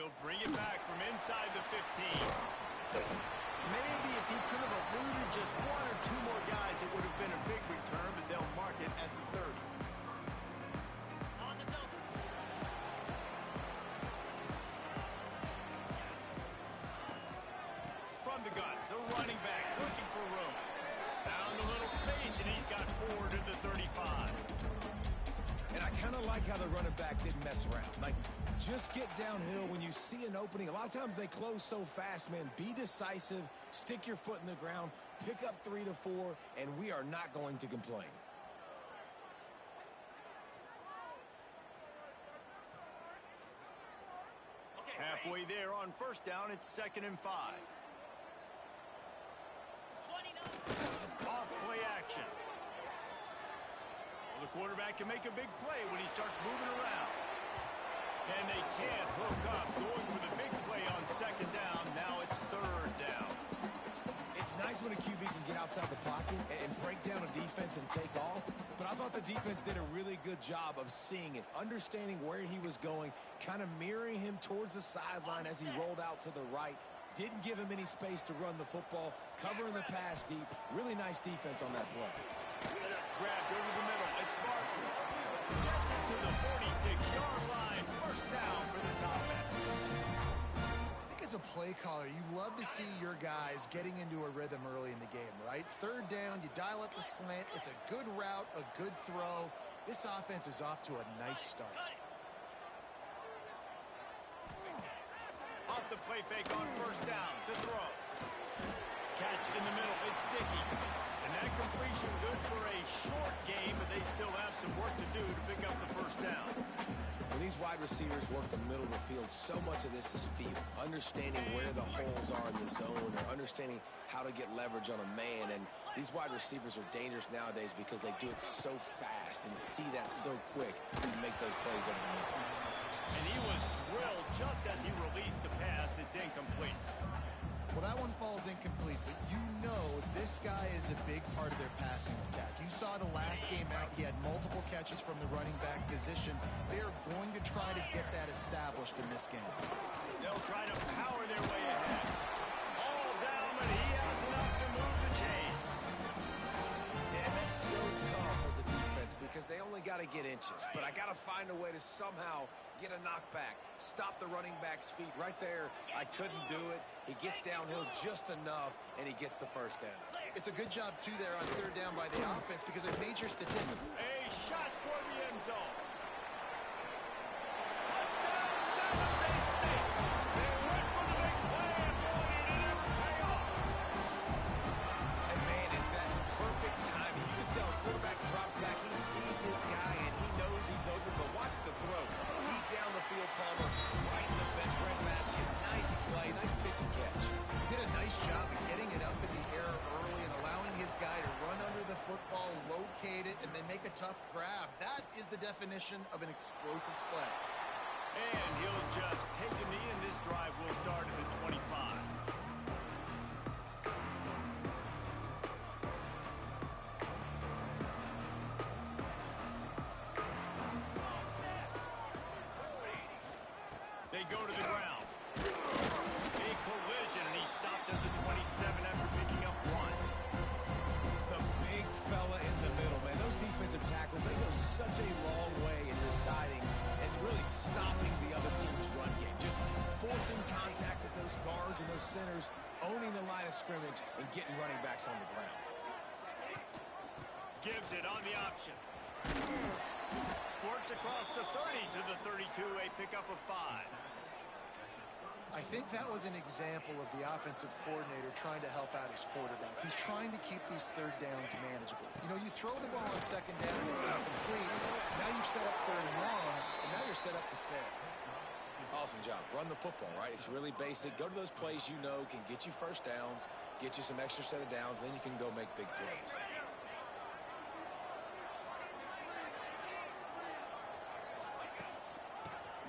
He'll bring it back from inside the 15. Maybe if he could have eluded just one or two more guys, it would have been a big return, but they'll mark it at the 30. From the gun, the running back looking for room. Found a little space, and he's got 4 to the 35. And I kind of like how the running back didn't mess around. Like, just get downhill when you see an opening. A lot of times they close so fast, man. Be decisive, stick your foot in the ground, pick up 3 to 4, and we are not going to complain. Halfway there on first down, it's 2nd and 5. Off play action. Well, the quarterback can make a big play when he starts moving around. And they can't hook up, going for the big play on 2nd down. Now it's 3rd down. It's nice when a QB can get outside the pocket and break down a defense and take off. But I thought the defense did a really good job of seeing it, understanding where he was going, kind of mirroring him towards the sideline as he rolled out to the right. Didn't give him any space to run the football, covering the pass deep. Really nice defense on that play. Grabbed over the middle. It's Barton. Gets it to the 46-yard line. First down for this offense. I think as a play caller, you love to see your guys getting into a rhythm early in the game, right? 3rd down, you dial up the slant. It's a good route, a good throw. This offense is off to a nice start. Off the play fake on first down. To throw. Catch in the middle. It's sticky. And that completion good for a short game, but they still have some work to do to pick up the first down. When these wide receivers work the middle of the field, so much of this is feel. Understanding where the holes are in the zone, or understanding how to get leverage on a man. And these wide receivers are dangerous nowadays because they do it so fast and see that so quick and make those plays over the middle. And he was drilled just as he released the pass. It's incomplete. Well, that one falls incomplete, but you know this guy is a big part of their passing attack. You saw the last game out. He had multiple catches from the running back position. They're going to try to get that established in this game. They'll try to power their way ahead. All down, but he has enough to move the chains. Yeah, that's so tough as a defense because they only got to get inches. But I got to find a way to somehow get a knockback, stop the running back's feet right there. I couldn't do it. He gets downhill just enough, and he gets the first down. It's a good job, too, there on 3rd down by the offense because a major statistic. A shot toward the end zone. Touchdown, San Jose State. They went for the big play, and boy, did it ever pay off. And, man, is that perfect timing. You can tell quarterback drops back. He sees his guy, and he knows he's open, but watch the throw. Heat down the field, Palmer, right in the bread basket. Nice play, nice pitch and catch. He did a nice job of getting it up in the air early and allowing his guy to run under the football, locate it, and then make a tough grab. That is the definition of an explosive play. And he'll just take a knee, and this drive will start at the 25. They go to the ground. A collision, and he stopped at the 27 after picking up 1. The big fella in the middle, man. Those defensive tackles, they go such a long way in deciding and really stopping the other team's run game. Just forcing contact with those guards and those centers, owning the line of scrimmage, and getting running backs on the ground. Gives it on the option. Squirts across the 30 to the 32, a pickup of 5. I think that was an example of the offensive coordinator trying to help out his quarterback. He's trying to keep these 3rd downs manageable. You know, you throw the ball on 2nd down and it's incomplete. Now you've set up 3rd and long, and now you're set up to fail. Awesome job. Run the football, right? It's really basic. Go to those plays you know can get you first downs, get you some extra set of downs, then you can go make big plays.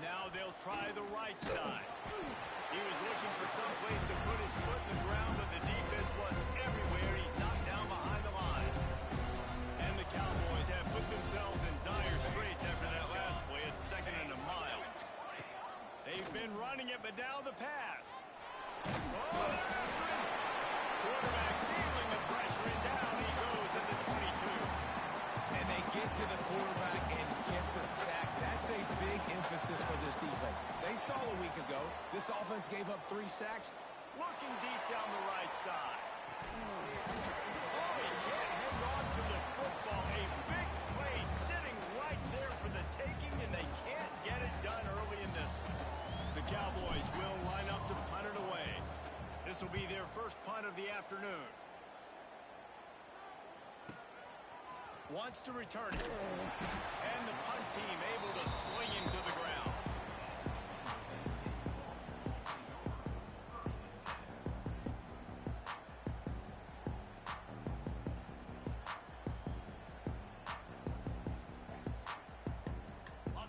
Now they'll try the right side. He was looking for some place to put his foot in the ground, but the defense was everywhere. He's knocked down behind the line. And the Cowboys have put themselves in dire straits after that last play. It's 2nd and a mile. They've been right running it, but now the pass. Oh, they're after him. Quarterback feeling the pressure, and down he goes at the 22. And they get to the quarterback and get the sack. That's a big emphasis for this defense. They saw a week ago, this offense gave up 3 sacks. Looking deep down the right side. Oh, he can't hang on to the football. A big play sitting right there for the taking, and they can't get it done early in this one. The Cowboys will line up to punt it away. This will be their first punt of the afternoon. Wants to return it. And the punt team able to sling him to the ground.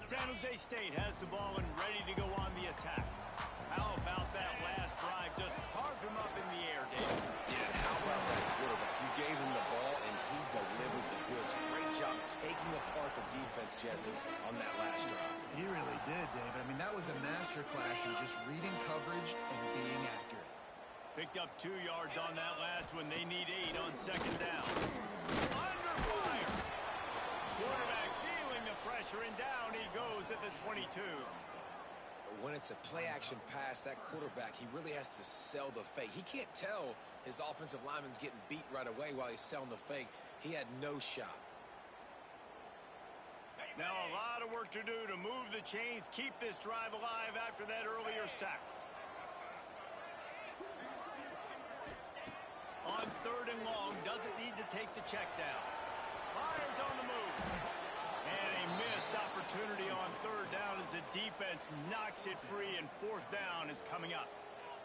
San Jose State has the ball and ready to go on the attack. How about that last drive? Just carved him up in the air, David. Yeah, how about that quarterback? You gave him the ball, and he delivered the goods. Great job taking apart the defense, Jesse, on that last drive. He really did, David. I mean, that was a masterclass in just reading coverage and being accurate. Picked up 2 yards on that last one. They need 8 on second down. Under fire. Quarterback feeling the pressure, and down he goes at the 22. When it's a play-action pass, that quarterback, he really has to sell the fake. He can't tell his offensive lineman's getting beat right away while he's selling the fake. He had no shot. Now a lot of work to do to move the chains, keep this drive alive after that earlier sack. On 3rd and long, doesn't need to take the check down. Fires on the move. And a missed opportunity on 3rd down as the defense knocks it free, and 4th down is coming up.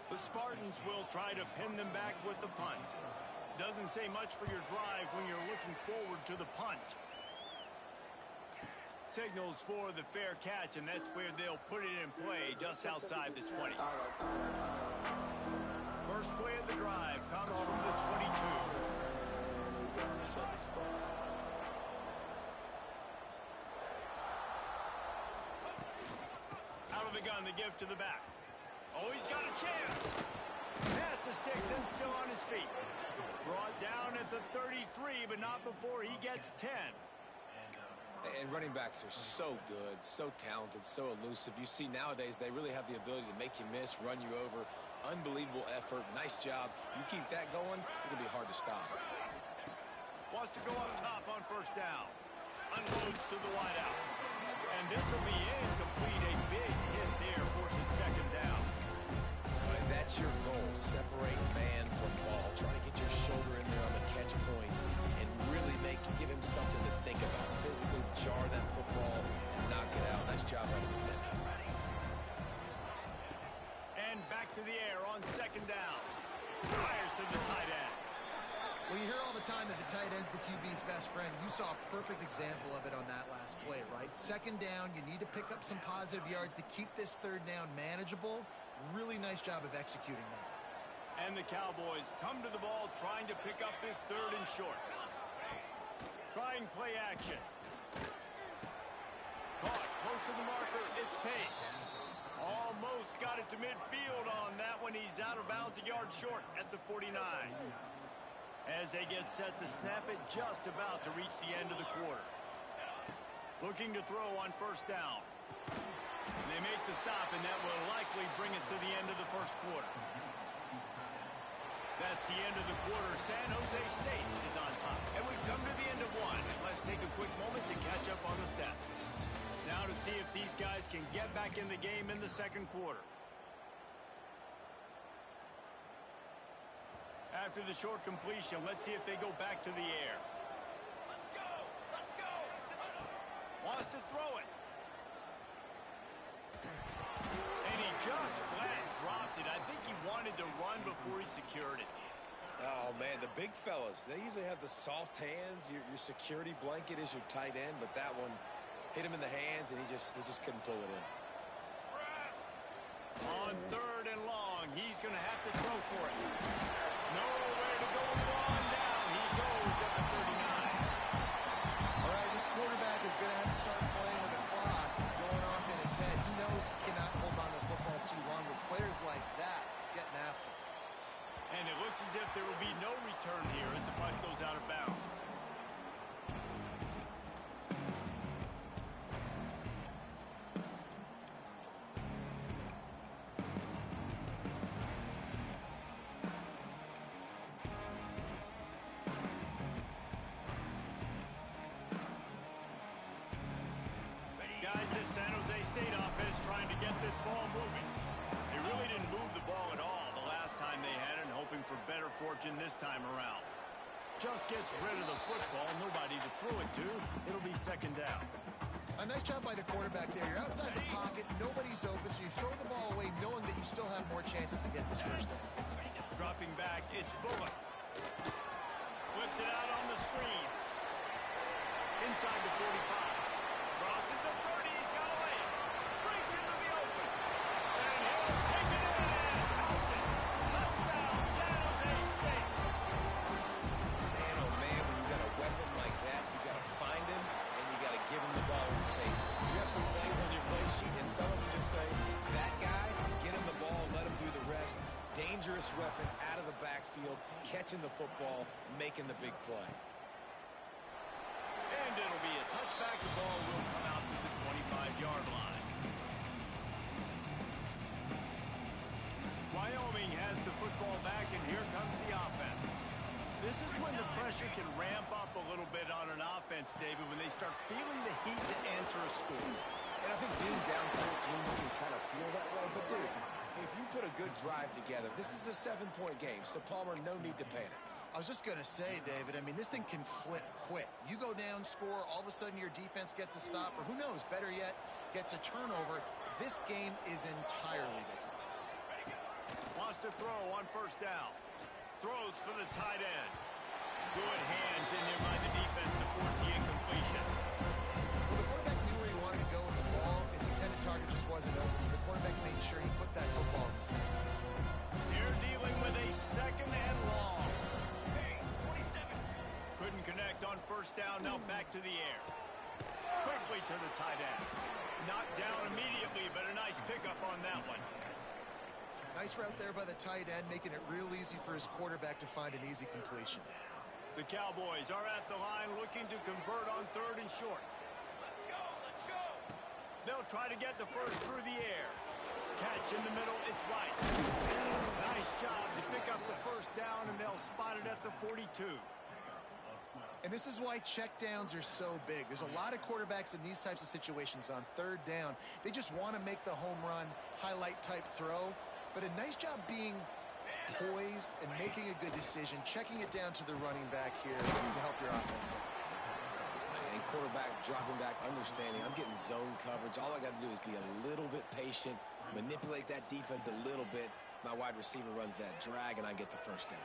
The Spartans will try to pin them back with the punt. Doesn't say much for your drive when you're looking forward to the punt. Signals for the fair catch, and that's where they'll put it in play just outside the 20. First play of the drive comes from the 22. Out of the gun, the give to the back. Oh, he's got a chance. Pass the sticks and still on his feet. Brought down at the 33, but not before he gets 10. And running backs are so good, so talented, so elusive. You see nowadays they really have the ability to make you miss, run you over. Unbelievable effort. Nice job. You keep that going, it'll be hard to stop. Wants to go up top on 1st down. Unloads to the wideout. And this will be incomplete. A big hit there forces 2nd down. Right, that's your goal. Separate man from ball. Try to get your shoulder in there on the catch point and really give him something to think about. Physically jar that football and knock it out. Nice job by the defender. And back to the air on 2nd down. Fires to the tight end. Well, you hear all the time that the tight end's the QB's best friend. You saw a perfect example of it on that last play, right? 2nd down, you need to pick up some positive yards to keep this 3rd down manageable. Really nice job of executing that. And the Cowboys come to the ball trying to pick up this 3rd and short. Trying play action. Caught close to the marker. It's Pace. Almost got it to midfield on that one. He's out of bounds, a yard short at the 49. As they get set to snap it, just about to reach the end of the quarter. Looking to throw on 1st down. They make the stop, and that will likely bring us to the end of the 1st quarter. That's the end of the quarter. San Jose State is on top. And we've come to the end of one. And let's take a quick moment to catch up on the stats. Now to see if these guys can get back in the game in the 2nd quarter. After the short completion, let's see if they go back to the air. Let's go! Let's go! Wants to throw it. And he just flat dropped it. I think he wanted to run before he secured it. Oh, man, the big fellas, they usually have the soft hands. Your security blanket is your tight end, but that one hit him in the hands, and he just couldn't pull it in. On 3rd and long, he's going to have to throw for it. Nowhere to go on down. He goes at the 39. All right, this quarterback is going to have to start playing with the clock going off in his head. He knows he cannot hold on to the football too long. And it looks as if there will be no return here as the punt goes out of bounds. Guys, this San Jose State offense trying to get this ball moving. They really didn't move the ball at all the last time they had it, and hoping for better fortune this time around. Just gets rid of the football, nobody to throw it to. It'll be second down. A nice job by the quarterback there. You're outside the pocket, nobody's open, so you throw the ball away knowing that you still have more chances to get this first down. Dropping back, it's Bullock. Flips it out on the screen. Inside the 45. Crosses the 30, he's got away. Breaks into the open. And he'll take it in and house it. Touchdown, San Jose State. Man, oh man, when you got a weapon like that, you got to find him and you got to give him the ball in space. You have some plays on your play sheet and some of them just say, that guy, get him the ball, let him do the rest. Dangerous weapon out of the backfield, catching the football, making the big play. And it'll be a touchback. The ball will come out to the 25-yard line. Wyoming has the football back, and here comes the offense. This is when the pressure can ramp up a little bit on an offense, David, when they start feeling the heat to answer a score. And I think being down 13, you can kind of feel that way. But, dude, if you put a good drive together, this is a 7-point game, so Palmer, no need to panic. I was just going to say, David, I mean, this thing can flip quick. You go down, score, all of a sudden your defense gets a stop, or who knows, better yet, gets a turnover. This game is entirely different. Wants to throw on first down. Throws for the tight end. Good hands in there by the defense to force the incompletion. Well, the quarterback knew where he wanted to go with the ball. His intended target just wasn't open, so the quarterback made sure he put that football in the stands. They're dealing with a second and long. Couldn't connect on first down, now back to the air. Quickly to the tight end. Knocked down immediately, but a nice pickup on that one. Nice route there by the tight end, making it real easy for his quarterback to find an easy completion. The Cowboys are at the line looking to convert on third and short. They'll try to get the first through the air. Catch in the middle, it's Rice. Nice job to pick up the first down, and they'll spot it at the 42. And this is why checkdowns are so big. There's a lot of quarterbacks in these types of situations on third down. They just want to make the home run, highlight type throw. But a nice job being poised and making a good decision, checking it down to the running back here to help your offense out. And quarterback dropping back, understanding I'm getting zone coverage. All I got to do is be a little bit patient, manipulate that defense a little bit. My wide receiver runs that drag, and I get the first down.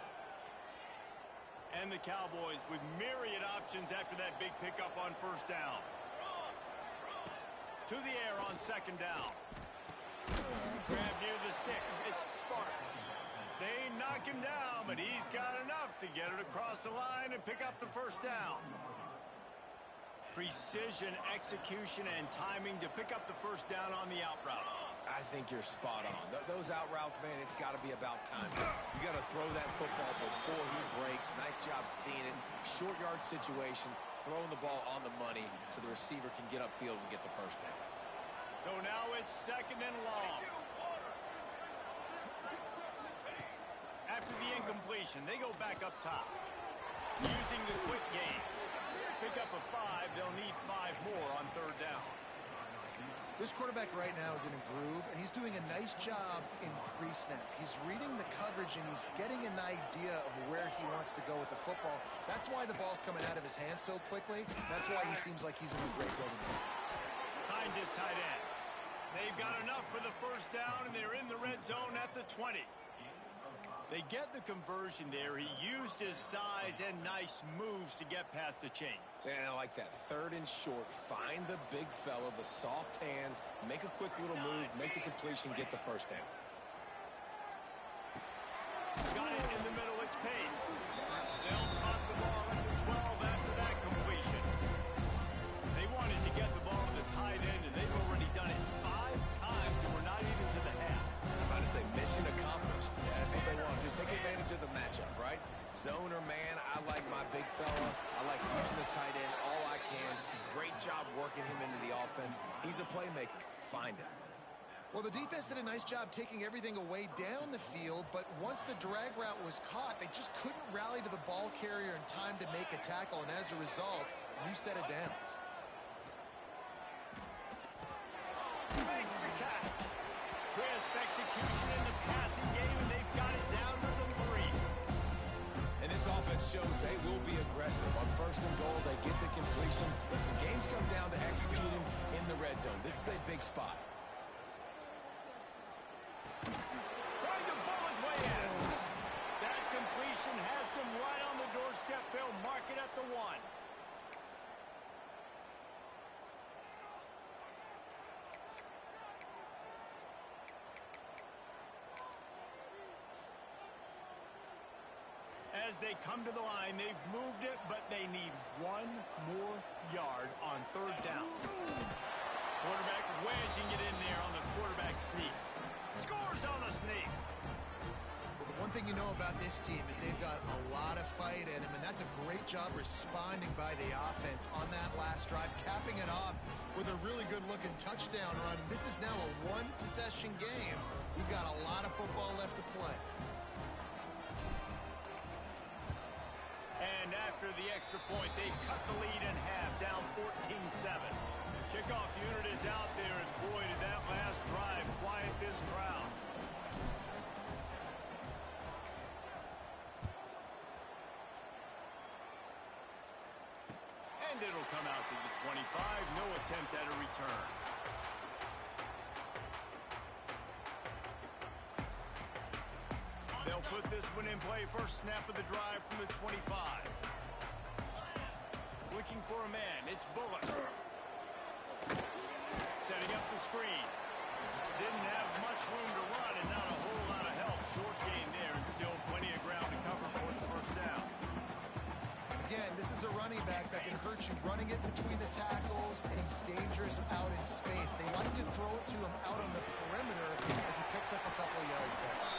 And the Cowboys with myriad options after that big pickup on first down. To the air on second down. Grab near the sticks. It's Sparks. They knock him down, but he's got enough to get it across the line and pick up the first down. Precision, execution, and timing to pick up the first down on the out route. I think you're spot on. Those out routes, man, it's got to be about timing. You got to throw that football before he breaks. Nice job seeing it. Short yard situation, throwing the ball on the money so the receiver can get upfield and get the first down. So now it's second and long. After the incompletion, they go back up top. Using the quick game. Pick up a 5, they'll need 5 more on third down. This quarterback right now is in a groove, and he's doing a nice job in pre-snap. He's reading the coverage, and he's getting an idea of where he wants to go with the football. That's why the ball's coming out of his hands so quickly. That's why he seems like he's in a great rhythm. Finds his tight end. They've got enough for the first down, and they're in the red zone at the 20. They get the conversion there. He used his size and nice moves to get past the chains. And I like that. Third and short. Find the big fella, the soft hands, make a quick little move, make the completion, get the first down. Got it in the middle. It's Pace. They'll spot the ball at the 12 after that completion. They wanted to get the ball to the tight end, and they've already done it 5 times, and we're not even to the half. I'm about to say mission accomplished. Yeah, that's what they want to do. Take advantage of the right? Zone or man, I like my big fella. I like using the tight end all I can. Great job working him into the offense. He's a playmaker. Find him. Well, the defense did a nice job taking everything away down the field, but once the drag route was caught, they just couldn't rally to the ball carrier in time to make a tackle, and as a result, new set of downs. Makes the catch. Crisp execution in the passing game, and they've got it down to the 3. And this offense shows they will be aggressive. On first and goal, they get the completion. Listen, games come down to executing in the red zone. This is a big spot. Trying to bull his way in. That completion has them right on the doorstep. They'll mark it at the 1. As they come to the line, they've moved it, but they need 1 more yard on 3rd down. Quarterback wedging it in there on the quarterback sneak. Scores on the sneak. Well, the one thing you know about this team is they've got a lot of fight in them, and that's a great job responding by the offense on that last drive, capping it off with a really good-looking touchdown run. This is now a 1-possession game. We've got a lot of football left to play. And after the extra point, they cut the lead in half, down 14-7. The kickoff unit is out there, and boy, did that last drive quiet this crowd. And it'll come out to the 25. No attempt at a return. They'll put this one in play. First snap of the drive from the 25. Looking for a man. It's Bullock. Setting up the screen. Didn't have much room to run and not a whole lot of help. Short gain there and still plenty of ground to cover for the first down. Again, this is a running back that can hurt you running it between the tackles, and he's dangerous out in space. They like to throw it to him out on the perimeter as he picks up a couple of yards there.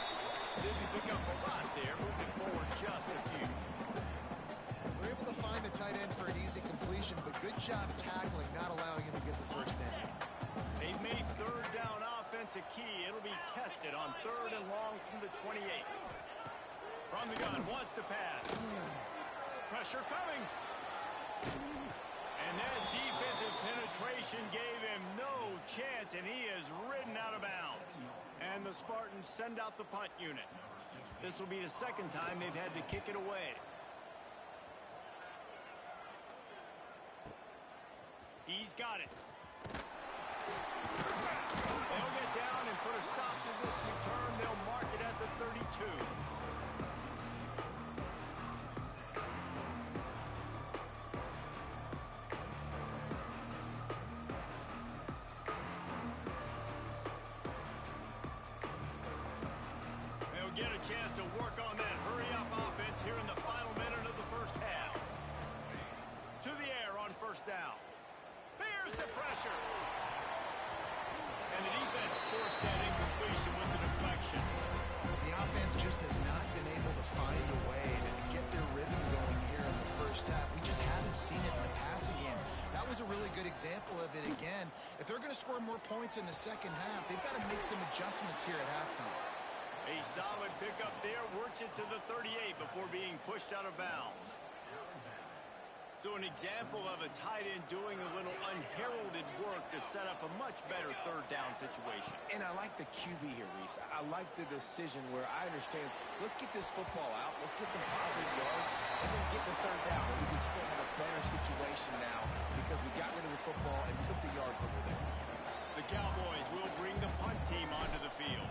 Didn't pick up a lot there, moving forward just a few. They're able to find the tight end for an easy completion, but good job tackling, not allowing him to get the first down. They've made 3rd down offense a key. It'll be tested on 3rd and long from the 28. From the gun, wants to pass. Pressure coming. And that defensive penetration gave him no chance, and he is ridden out of bounds. And the Spartans send out the punt unit. This will be the 2nd time they've had to kick it away. He's got it. They'll get down and put a stop to this return. They'll mark it at the 32. They'll get a chance to work on that hurry-up offense here in the final minute of the first half. To the air on 1st down. There's the pressure. And the defense forced that incompletion with the deflection. The offense just has not been able to find a way to get their rhythm going here in the first half. We just haven't seen it in the passing game. That was a really good example of it again. If they're going to score more points in the second half, they've got to make some adjustments here at halftime. A solid pickup there, works it to the 38 before being pushed out of bounds. So an example of a tight end doing a little unheralded work to set up a much better 3rd down situation. And I like the QB here, Reese. I like the decision where I understand, let's get this football out, let's get some positive yards, and then get to 3rd down. And we can still have a better situation now because we got rid of the football and took the yards that were there. The Cowboys will bring the punt team onto the field.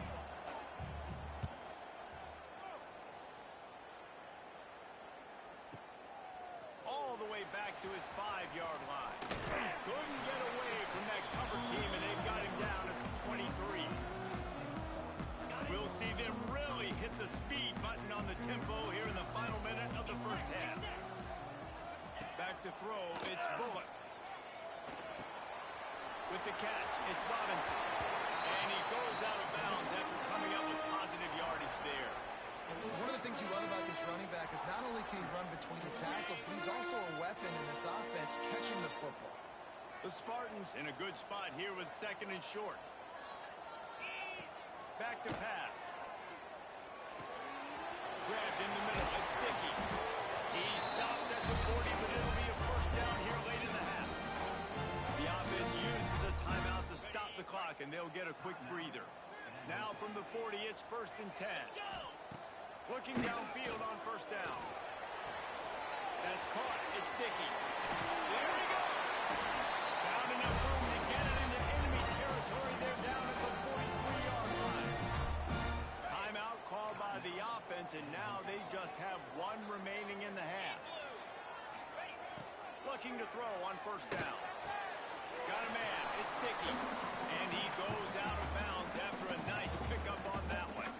Back to his 5-yard line. Couldn't get away from that cover team, and they've got him down at the 23. We'll see them really hit the speed button on the tempo here in the final minute of the first half. Back to throw, it's Bullock. With the catch, it's Robinson. And he goes out of bounds after coming up with positive yardage there. One of the things you love about this running back is not only can he run between the tackles, but he's also a weapon in this offense catching the football. The Spartans in a good spot here with 2nd and short. Back to pass. Grabbed in the middle. It's Sticky. He stopped at the 40, but it'll be a first down here late in the half. The offense uses a timeout to stop the clock, and they'll get a quick breather. Now from the 40, it's 1st and 10. Looking downfield on first down. That's caught. It's Sticky. There he goes. Found enough room to get it into enemy territory. They're down at the 43-yard line. Timeout called by the offense, and now they just have one remaining in the half. Looking to throw on first down. Got a man. It's Sticky. And he goes out of bounds after a nice pickup on that one.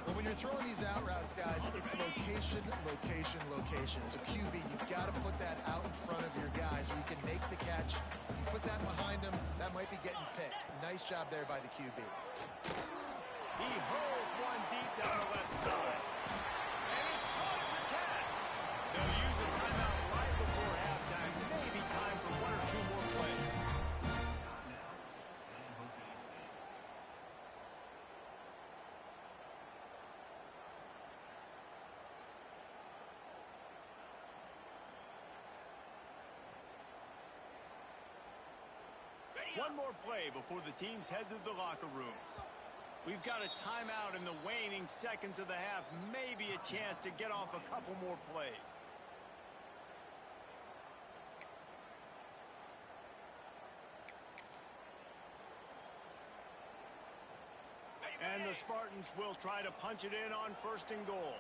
Well, when you're throwing these out routes, guys, it's location, location, location. As a QB, you've got to put that out in front of your guy so he can make the catch. You put that behind him, that might be getting picked. Nice job there by the QB. He hurls one deep down the left side. And it's caught at the 10. They'll use a timeout right before halftime. Maybe time for 1 or 2 more plays. One more play before the teams head to the locker rooms. We've got a timeout in the waning seconds of the half. Maybe a chance to get off a couple more plays. And the Spartans will try to punch it in on 1st and goal.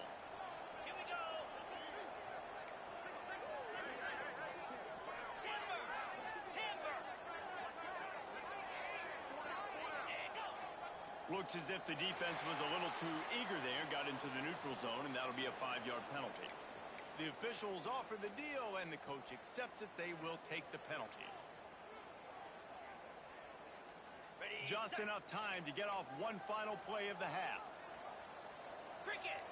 Looks as if the defense was a little too eager there, got into the neutral zone, and that'll be a 5-yard penalty. The officials offer the deal, and the coach accepts it. They will take the penalty. Just enough time to get off one final play of the half. Cricket.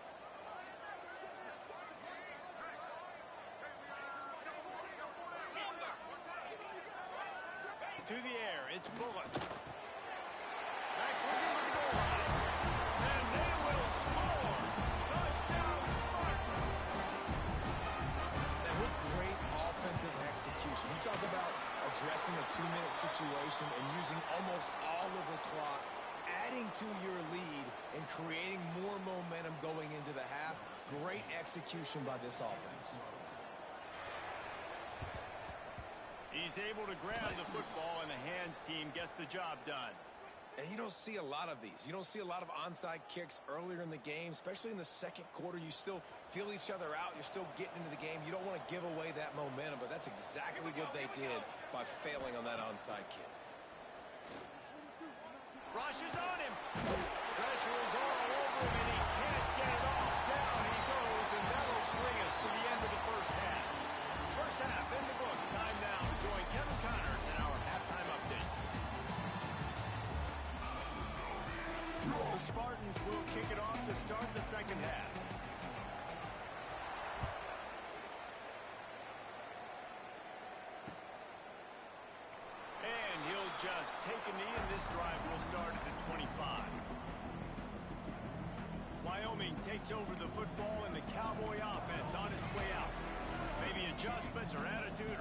To the air, it's Bullock. That's looking for the goal line. And they will score. Touchdown, Spartans. And what great offensive execution. You talk about addressing a 2-minute situation and using almost all of the clock, adding to your lead and creating more momentum going into the half. Great execution by this offense. He's able to grab the football, and the hands team gets the job done. And you don't see a lot of these. You don't see a lot of onside kicks earlier in the game, especially in the second quarter. You still feel each other out. You're still getting into the game. You don't want to give away that momentum, but that's exactly what they did by failing on that onside kick. Rush is on him. Pressure is all over him, and he can't get it off. Down he goes, and that'll bring us to the end of the first half. First half in the books. Time now to join Kevin Connors in our halftime update. The Spartans will kick it off to start the second half. And he'll just take a knee, and this drive will start at the 25. Wyoming takes over the football, and the Cowboy offense on its way out. Maybe adjustments or attitude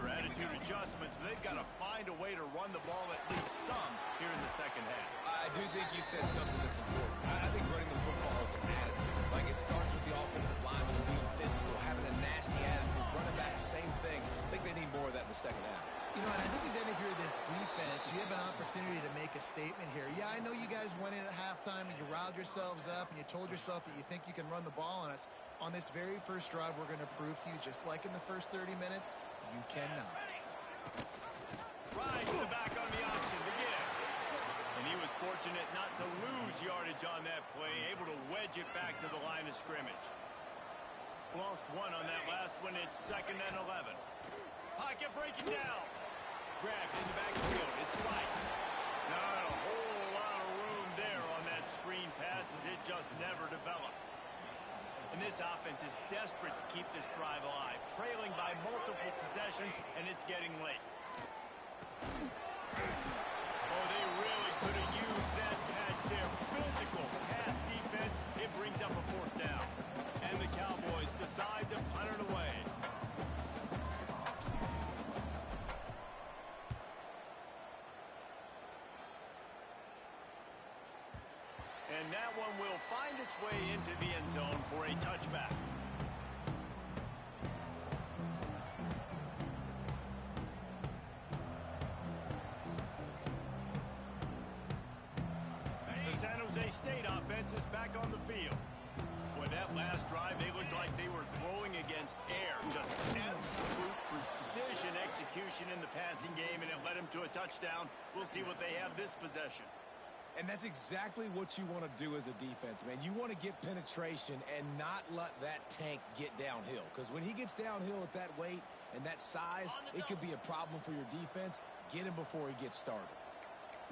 adjustments, but they've got to find a way to run the ball at least some here in the second half. I do think you said something that's important. I think running the football is an attitude. Like, it starts with the offensive lineman being physical, having a nasty attitude. Running back, same thing. I think they need more of that in the second half. You know, and I think again, if you're this defense, you have an opportunity to make a statement here. Yeah, I know you guys went in at halftime and you riled yourselves up and you told yourself that you think you can run the ball on us. On this very first drive, we're going to prove to you, just like in the first 30 minutes, you cannot. Rides the back on the option, the give. And he was fortunate not to lose yardage on that play, able to wedge it back to the line of scrimmage. Lost one on that last one. It's 2nd and 11. Pocket breaking down. Grabbed in the backfield. It's Rice. Not a whole lot of room there on that screen pass, as it just never developed. And this offense is desperate to keep this drive alive, trailing by multiple possessions, and it's getting late. Oh, they really could have used that catch there. Physical pass defense. It brings up a fourth down. And the Cowboys decide to punt it away. And that one will find its way into the end zone for a touchback. The San Jose State offense is back on the field. Boy, that last drive, they looked like they were throwing against air. Just absolute precision execution in the passing game, and it led them to a touchdown. We'll see what they have this possession. And that's exactly what you want to do as a defense, man. You want to get penetration and not let that tank get downhill. Because when he gets downhill at that weight and that size, it could be a problem for your defense. Get him before he gets started.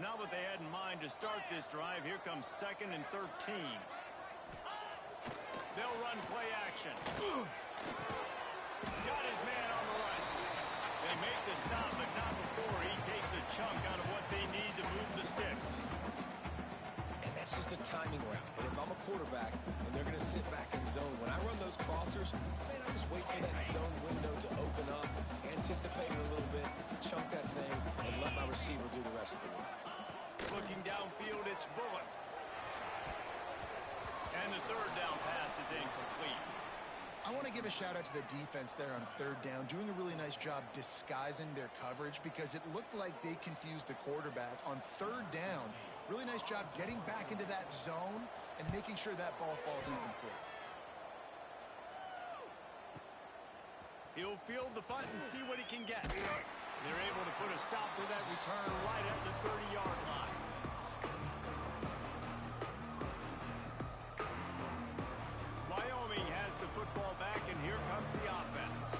Not what they had in mind to start this drive. Here comes 2nd and 13. They'll run play action. Got his man on the run. They make the stop, but not before he takes a chunk out of what they need to move the sticks. And that's just a timing route. And if I'm a quarterback and they're going to sit back in zone, when I run those crossers, man, I just wait for that zone window to open up, anticipate it a little bit, chunk that thing, and let my receiver do the rest of the work. Looking downfield, it's Bullock. And the third down pass is incomplete. I want to give a shout out to the defense there on 3rd down, doing a really nice job disguising their coverage because it looked like they confused the quarterback on 3rd down. Really nice job getting back into that zone and making sure that ball falls incomplete. He'll field the punt and see what he can get. They're able to put a stop to that return right at the 30-yard line. Wyoming has the football back, and here comes the offense.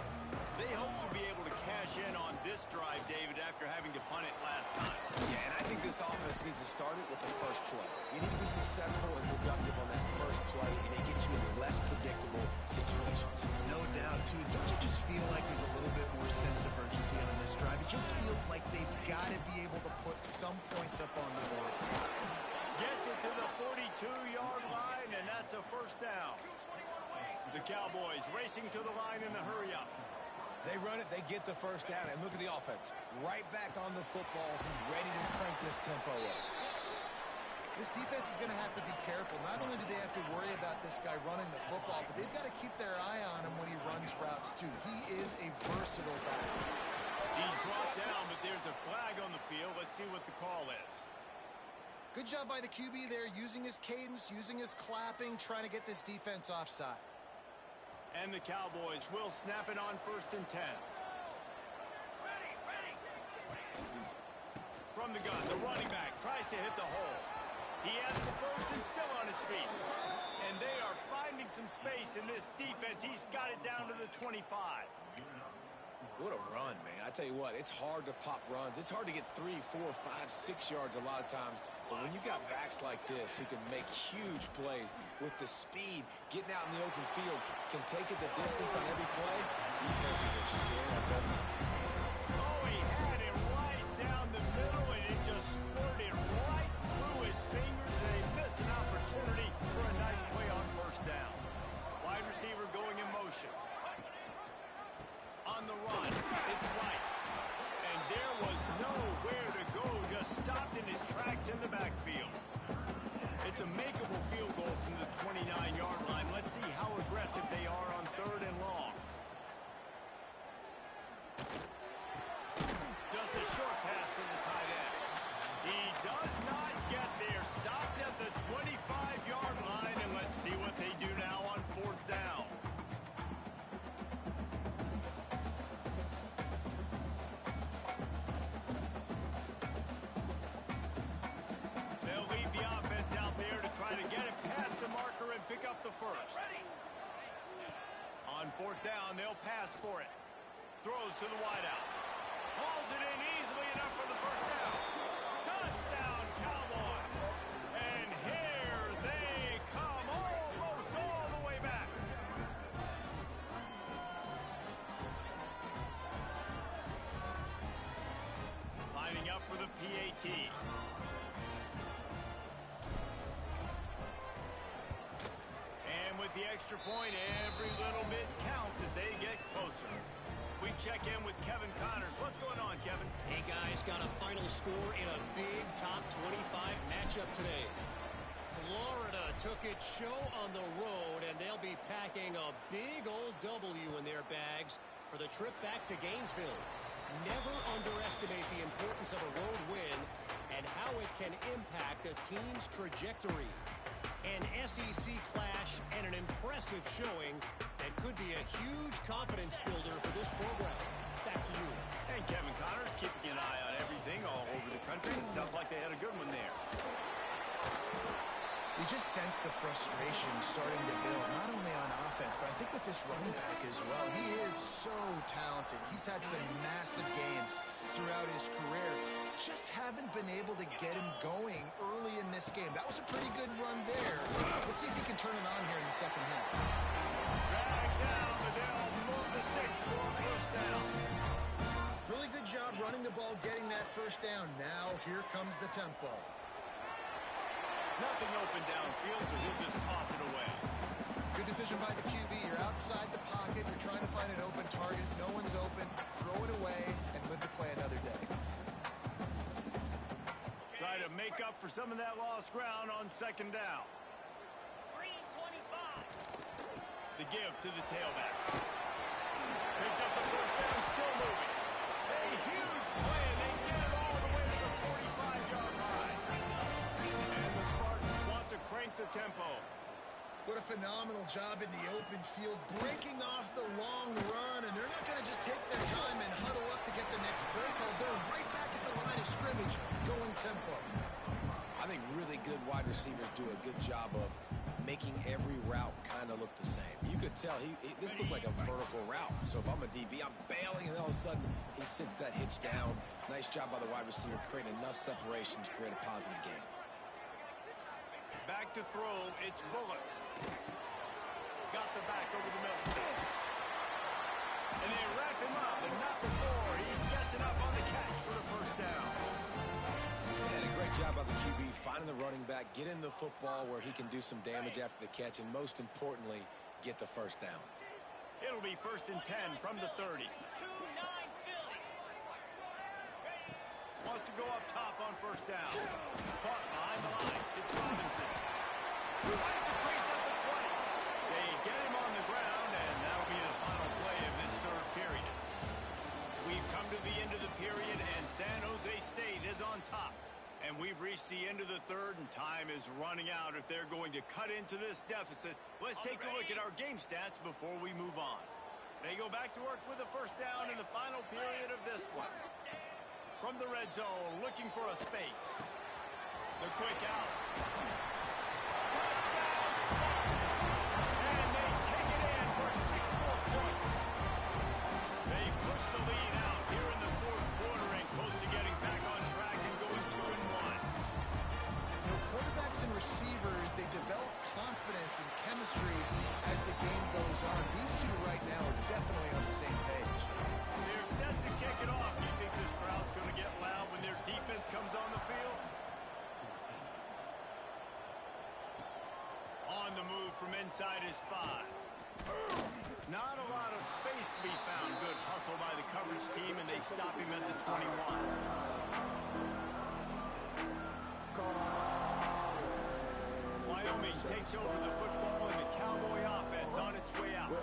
They hope to be able to cash in on this drive, David, after having to punt it last time. Yeah, and I think this offense needs to start it with the first play. You need to be successful and productive on that first play, and it gets you in less predictable situations. No doubt, too. Don't you just feel like there's a little bit more sense of urgency on this drive? It just feels like they've got to be able to put some points up on the board. Gets it to the 42-yard line, and that's a first down. The Cowboys racing to the line in a hurry-up. They run it, they get the first down, and look at the offense. Right back on the football, ready to crank this tempo up. This defense is going to have to be careful. Not only do they have to worry about this guy running the football, but they've got to keep their eye on him when he runs routes, too. He is a versatile guy. He's brought down, but there's a flag on the field. Let's see what the call is. Good job by the QB there, using his cadence, using his clapping, trying to get this defense offside. And the Cowboys will snap it on 1st and 10. From the gun, the running back tries to hit the hole. He has the first and still on his feet. And they are finding some space in this defense. He's got it down to the 25. What a run, man. I tell you what, it's hard to pop runs. It's hard to get 3, 4, 5, 6 yards a lot of times. But when you got backs like this who can make huge plays with the speed, getting out in the open field, can take it the distance on every play, defenses are scared of them. Oh, he had it right down the middle, and it just squirted right through his fingers, and they miss an opportunity for a nice play on 1st down. Wide receiver going in motion. On the run, it's Rice. And there was nowhere to go, just stopped in his tracks in the backfield. It's a makeable field goal from the 29-yard line. Let's see how aggressive they are on 3rd and long. Just a short pass to the tight end. He does not get there. Stopped at the 25-yard line, and let's see what they do now on 4th down. They'll leave the offense out there to try to get it past the marker and pick up the first. On 4th down, they'll pass for it. Throws to the wideout. Hauls it in easily enough for the first down. Touchdown, Cowboys. And here they come almost all the way back. PAT. And with the extra point, every little bit counts as they get closer. We check in with Kevin Connors. What's going on, Kevin? Hey, guys, got a final score in a big top 25 matchup today. Florida took its show on the road, and they'll be packing a big old W in their bags for the trip back to Gainesville. Never underestimate the importance of a road win and how it can impact a team's trajectory. An SEC clash and an impressive showing that could be a huge confidence builder for this program. Back to you. And Kevin Connors keeping an eye on everything all over the country. Sounds like they had a good one there. You just sense the frustration starting to build, not only on offense, but I think with this running back as well. He is so talented. He's had some massive games throughout his career. Just haven't been able to get him going early in this game. That was a pretty good run there. Let's see if he can turn it on here in the second half. Drag down, but they'll move the sticks for a first down. Really good job running the ball, getting that first down. Now here comes the tempo. Nothing open downfield, so he'll just toss it away. Good decision by the QB. You're outside the pocket. You're trying to find an open target. No one's open. Throw it away and live to play another day. Try to make up for some of that lost ground on second down. Green 25. The give to the tailback. Picks up the first down, still moving. A huge play, and they get it all the way to the 45-yard line. And the Spartans want to crank the tempo. What a phenomenal job in the open field, breaking off the long run, and they're not going to just take their time and huddle up to get the next play call. They're right back at the line of scrimmage, going tempo. I think really good wide receivers do a good job of making every route kind of look the same. You could tell this looked like a vertical route. So if I'm a DB, I'm bailing, and all of a sudden he sits that hitch down. Nice job by the wide receiver, creating enough separation to create a positive gain. Back to throw, it's Bullock. Got the back over the middle. And they wrap him up, but not before he gets enough on the catch for the first down. And a great job by the QB finding the running back, getting the football where he can do some damage after the catch, and most importantly, get the first down. It'll be 1st and 10 from the 30. 2-9 Philly. Wants to go up top on first down. Caught behind the line. It's Robinson. Finds a crease at the 20. They get him on the ground, and that'll be the final play of this third period. We've come to the end of the period, and San Jose State is on top. And we've reached the end of the third, and time is running out if they're going to cut into this deficit. Let's take a look at our game stats before we move on. They go back to work with a first down in the final period of this one. From the red zone, looking for a space. The quick out. Touchdown, Spartans! And they take it in for 6 more points. They push the lead out here in the fourth quarter and close to getting back on track and going 2-1. You know, quarterbacks and receivers, they develop confidence and chemistry as the game goes on. These two right now are definitely on the same page. They're set to kick it off. Do you think this crowd's going to get loud when their defense comes on the field? On the move from inside his 5. Not a lot of space to be found. Good hustle by the coverage team, and they stop him at the 21. Wyoming takes over the football, and the Cowboy offense on its way out.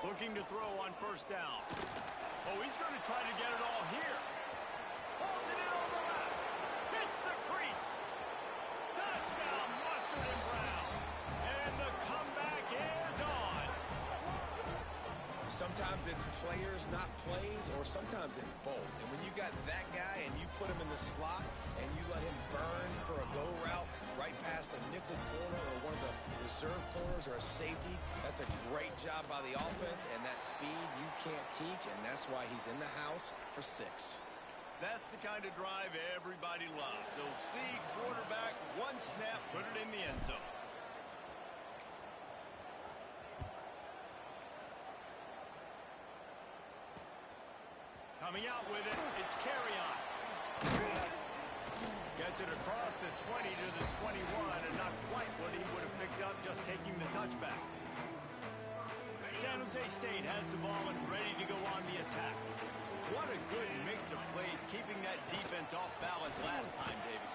Looking to throw on first down. Oh, he's going to try to get it all here. Holds it in on the left. Hits the crease. Touchdown, Mustard and Brown. And the comeback is on. Sometimes it's players, not plays, or sometimes it's both. And when you got that guy and you put him in the slot and you let him burn for a go route right past a nickel corner or one of the reserve corners or a safety, that's a great job by the offense, and that speed you can't teach, and that's why he's in the house for 6. That's the kind of drive everybody loves. So see quarterback, one snap, put it in the end zone. Coming out with it, it's carry on. Gets it across the 20 to the 21, and not quite what he would have picked up just taking the touchback. San Jose State has the ball and ready to go on the attack. What a good mix of plays, keeping that defense off balance last time, David.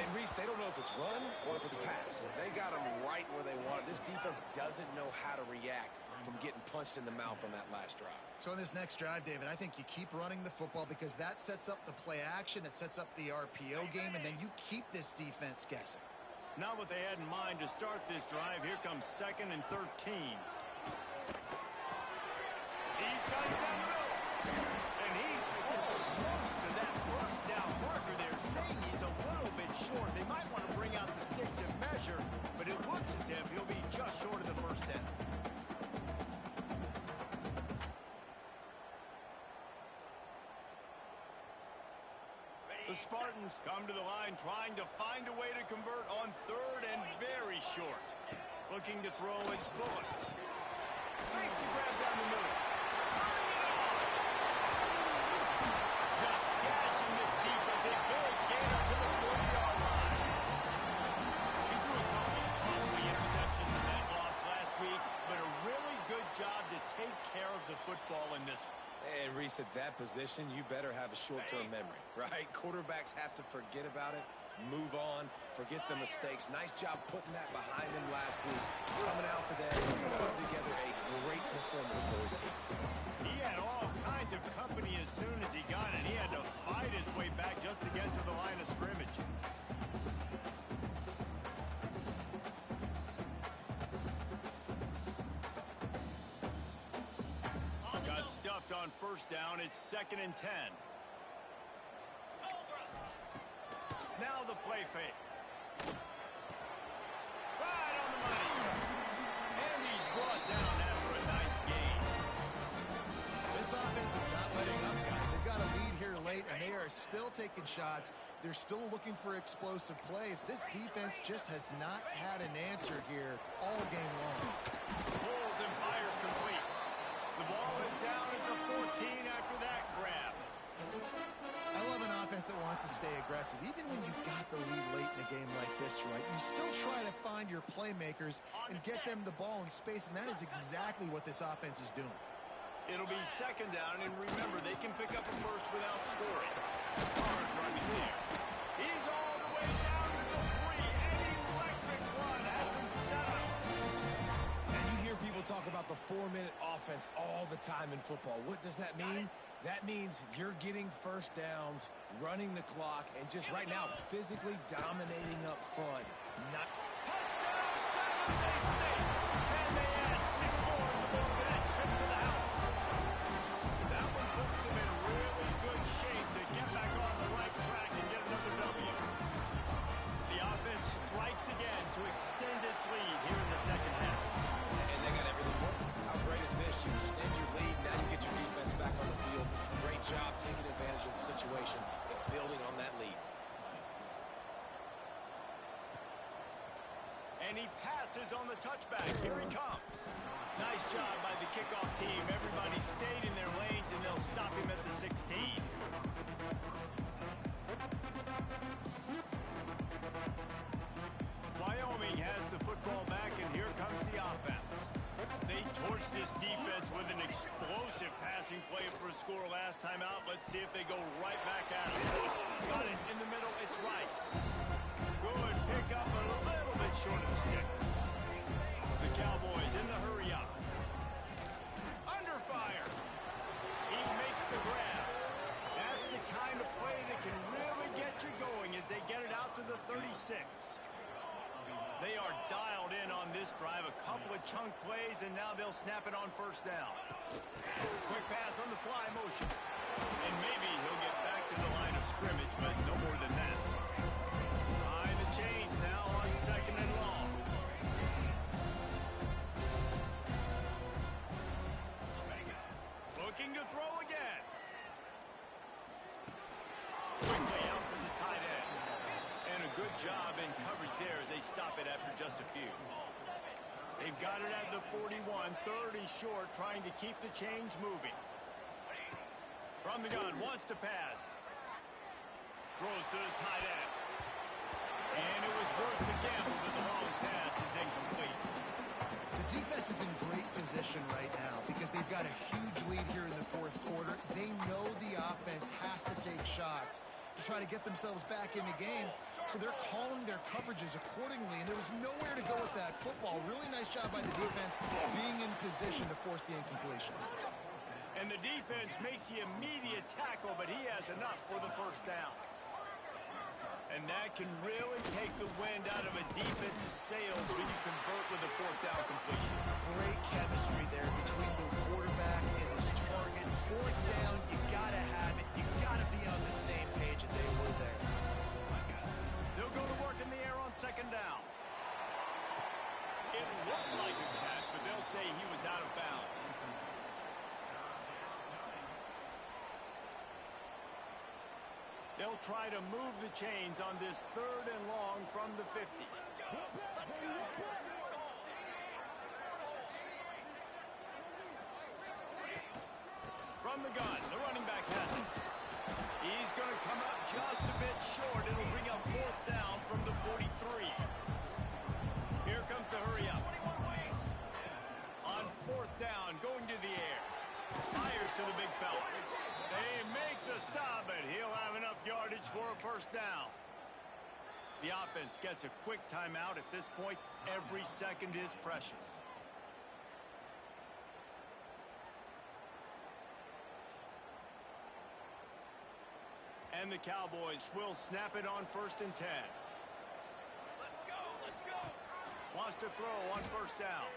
And Reese, they don't know if it's run or if it's pass. They got them right where they want it. This defense doesn't know how to react from getting punched in the mouth on that last drive. So in this next drive, David, I think you keep running the football because that sets up the play action, it sets up the RPO game, and then you keep this defense guessing. Not what they had in mind to start this drive. Here comes 2nd and 13. He's got it down the middle. And he's almost to that first down marker there, saying he's a little bit short. They might want to bring out the sticks and measure, but it looks as if he'll be just short of the first down. The Spartans come to the line trying to find a way to convert on 3rd and very short. Looking to throw, it's Bullock. Makes the grab down the middle. Turning it on. Just gashing this defense. A big gain to the 40-yard line. He threw a couple of costly interceptions in that loss last week, but a really good job to take care of the football in this one. And Reese, at that position, you better have a short-term memory, right? Quarterbacks have to forget about it, move on, forget the mistakes. Nice job putting that behind him last week. Coming out today, putting together a great performance for his team. He had all kinds of company as soon as he got it. He had to fight his way back just to get to the line of scrimmage. Stuffed on 1st down. It's 2nd and 10. Now the play fake. Right on the money. And he's brought down after a nice gain. This offense is not letting up, guys. They've got a lead here late, and they are still taking shots. They're still looking for explosive plays. This defense just has not had an answer here all game long. Pulls and fires complete. The ball is down at the 14 after that grab. I love an offense that wants to stay aggressive. Even when you've got the lead late in a game like this, right, you still try to find your playmakers and get them the ball in space, and that is exactly what this offense is doing. It'll be 2nd down, and remember, they can pick up a first without scoring. Hard running there. He's all the way down to the 3. An electric run has him set up. People talk about the 4-minute offense all the time in football. What does that mean? That means you're getting first downs, running the clock, and just right now physically dominating up front. Touchdown, San Jose State! And they add 6 more in the book for that trip to the house. That one puts them in really good shape to get back on the right track and get another W. The offense strikes again to extend its lead here in the 2nd half. And they got everything working. How great is this? You extend your lead, now you get your defense back on the field. Great job taking advantage of the situation and building on that lead. And he passes on the touchback. Here he comes. Nice job by the kickoff team. Everybody stayed in their lanes, and they'll stop him at the 16. Wyoming has the football back, and here comes the offense. They torched this defense with an explosive passing play for a score last time out. Let's see if they go right back at it. Got it in the middle. It's Rice. Good pick up a little bit short of the sticks. The Cowboys in the hurry up. Under fire. He makes the grab. That's the kind of play that can really get you going as they get it out to the 36. They are dialed in on this drive. A couple of chunk plays, and now they'll snap it on 1st down. Quick pass on the fly motion. And maybe he'll get back to the line of scrimmage, but no more than that. Behind the chains now on 2nd and long. Looking to throw again. Quickly out to the tight end. And a good job in coverage there as they stop it after just a few. They've got it at the 41, 3rd and short, trying to keep the chains moving. From the gun, wants to pass. Throws to the tight end. And it was worth the gamble, but the long pass is incomplete. The defense is in great position right now because they've got a huge lead here in the fourth quarter. They know the offense has to take shots to try to get themselves back in the game. So they're calling their coverages accordingly, and there was nowhere to go with that football. Really nice job by the defense being in position to force the incompletion. And the defense makes the immediate tackle, but he has enough for the first down. And that can really take the wind out of a defense's sails when you convert with a fourth down completion. Great chemistry there between the quarterback and his target. Fourth down, you got to have it. You got to be on the same page, and they were there. They'll go to work in the air on second down. It looked like a catch, but they'll say he was out of bounds. They'll try to move the chains on this third and long from the 50. From the gun, the running back has it. He's going to come up just a bit short. It'll bring up fourth down from the 43. Here comes the hurry up. On fourth down, going to the air. Fires to the big fella. They make the stop, but he'll have enough yardage for a first down. The offense gets a quick timeout at this point. Every second is precious. And the Cowboys will snap it on 1st and 10. Let's go, let's go. Wants to throw on first down.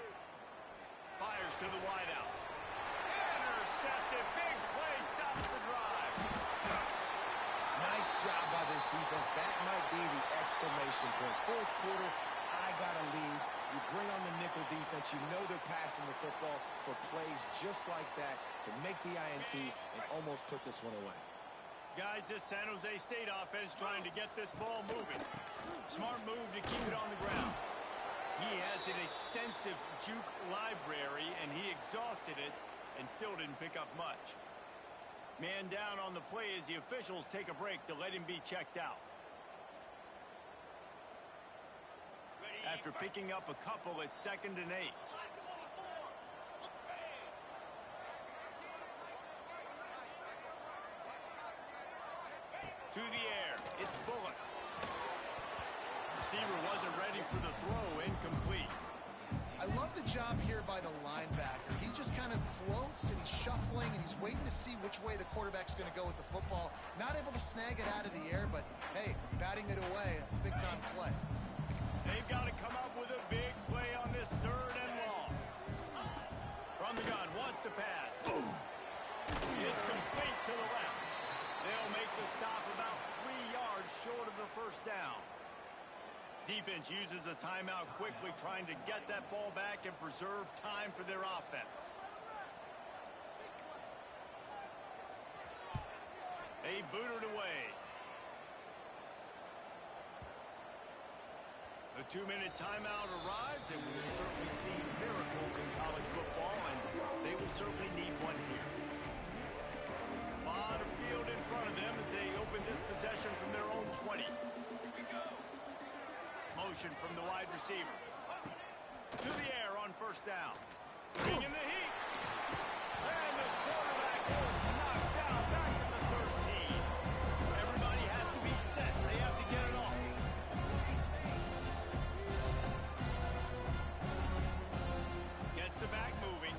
Fires to the wideout. Intercepted. Big play. Stops the drive. Nice job by this defense. That might be the exclamation point. Fourth quarter, I got a lead. You bring on the nickel defense. You know they're passing the football for plays just like that to make the INT and almost put this one away. Guys, this San Jose State offense trying to get this ball moving. Smart move to keep it on the ground. He has an extensive juke library, and he exhausted it and still didn't pick up much. Man down on the play as the officials take a break to let him be checked out. After picking up a couple, it's 2nd and 8. To the air, it's Bullock. Receiver wasn't ready for the throw, incomplete. I love the job here by the linebacker. He just kind of floats and he's shuffling and he's waiting to see which way the quarterback's going to go with the football. Not able to snag it out of the air, but hey, batting it away, it's a big-time play. They've got to come up with a big play on this 3rd and long. From the gun, wants to pass. It's complete to the left. They'll make the stop about 3 yards short of the first down. Defense uses a timeout quickly, trying to get that ball back and preserve time for their offense. They boot it away. The 2-minute timeout arrives, and we'll certainly see miracles in college football, and they will certainly need one here. A lot of field in front of them as they open this possession from their own 20. Motion from the wide receiver. To the air on first down. Bringing the heat. And the quarterback is knocked down back at the 13. Everybody has to be set. They have to get it off. Gets the back moving.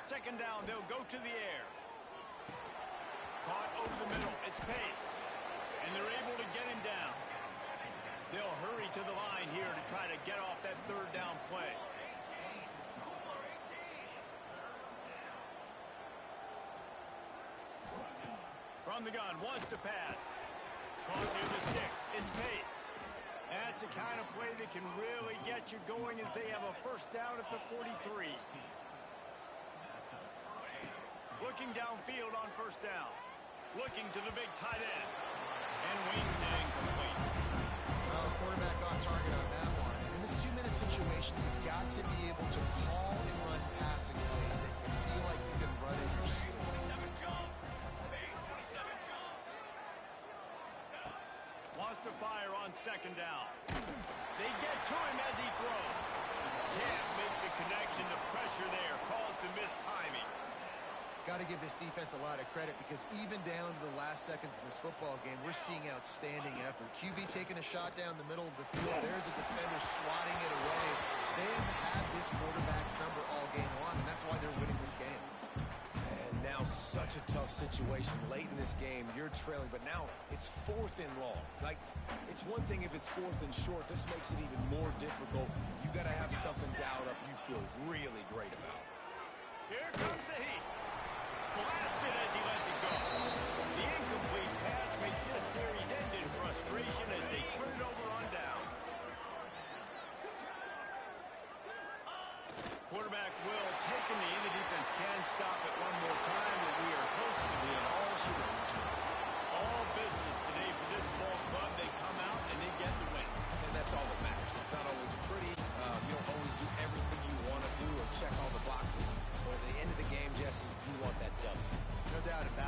2nd down, they'll go to the air. Caught over the middle. It's Pace. And they're able to get him down. They'll hurry to the line here to try to get off that 3rd down play. From the gun, wants to pass. Caught near the sticks. It's Pace. That's the kind of play that can really get you going as they have a first down at the 43. Looking downfield on first down. Looking to the big tight end. And wings it incomplete. Well, quarterback off target on that one. In this 2-minute situation, you've got to be able to call and run passing plays that you feel like you can run in your sleep. second down. They get to him as he throws. Can't make the connection. The pressure there caused the missed timing. Got to give this defense a lot of credit because even down to the last seconds of this football game, we're seeing outstanding effort. QB taking a shot down the middle of the field. There's a defender swatting it away. They have had this quarterback's number all game long, and that's why they're winning this game. And now such a tough situation. Late in this game, you're trailing, but now it's 4th and long. Like, it's one thing if it's 4th and short. This makes it even more difficult. You got to have something dialed up you feel really great about. Here comes the heat. Blasted as he lets it go. The incomplete pass makes this series end in frustration as they turn it over on downs. Quarterback will take a knee. The defense can stop